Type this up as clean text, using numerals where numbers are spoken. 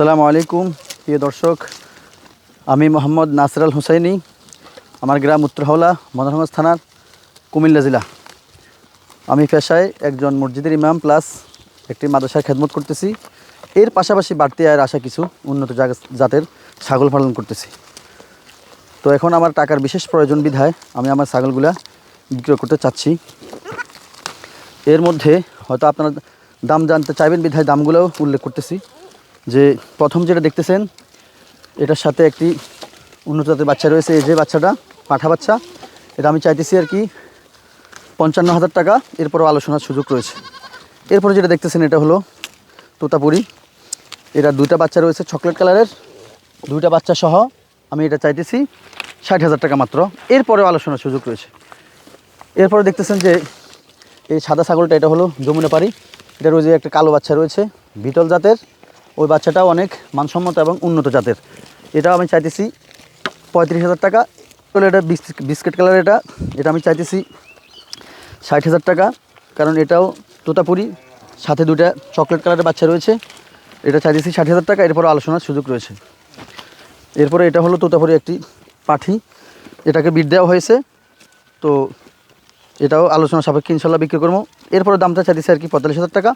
আসসালামু আলাইকুম প্রিয় দর্শক, আমি মোহাম্মদ নাসির আল হুসাইনি। আমার গ্রাম উত্তর হাওলা, মদনগঞ্জ থানার, কুমিল্লা জেলা। আমি পেশায় একজন মসজিদের ইমাম প্লাস একটি মাদ্রাসায় খেদমত করতেছি। এর পাশাপাশি বাড়তি আয়ের আশা কিছু উন্নত জাতের ছাগল পালন করতেছি। তো এখন আমার টাকার বিশেষ প্রয়োজন বিধায় আমি আমার ছাগলগুলা বিক্রয় করতে চাচ্ছি। এর মধ্যে হয়তো আপনারা দাম জানতে চাইবেন বিধায় দামগুলোও উল্লেখ করতেছি। যে প্রথম যেটা দেখতেছেন, এটার সাথে একটি উন্নত জাতের বাচ্চা রয়েছে। এই যে বাচ্চাটা পাঠা বাচ্চা, এটা আমি চাইতেছি আর কি 55,000 টাকা। এরপরও আলোচনার সুযোগ রয়েছে। এরপরে যেটা দেখতেছেন, এটা হলো তোতাপুরি। এটা দুইটা বাচ্চা রয়েছে চকলেট কালারের, দুইটা বাচ্চা সহ আমি এটা চাইতেছি 60,000 টাকা মাত্র। এরপরেও আলোচনার সুযোগ রয়েছে। এরপরে দেখতেছেন যে এই সাদা ছাগলটা, এটা হলো যমুনাপাড়ি। এটার ওই যে একটা কালো বাচ্চা রয়েছে বিটল জাতের, ওই বাচ্চাটাও অনেক মানসম্মত এবং উন্নত জাতের। এটাও আমি চাইতেছি 35,000 টাকা। তাহলে এটা বিস্কিট কালার, এটা আমি চাইতেছি 60,000 টাকা। কারণ এটাও তোতাপুরি, সাথে দুটা চকলেট কালারের বাচ্চা রয়েছে। এটা চাইতেছি 60,000 টাকা। এরপরে আলোচনার সুযোগ রয়েছে। এরপরে এটা হলো তোতাপুরি একটি পাঠি, এটাকে বিট দেওয়া হয়েছে। তো এটাও আলোচনা সাপেক্ষে ইনশাল্লাহ বিক্রি করবো। এরপরে দামটা চাইতেছি আর কি 45,000 টাকা।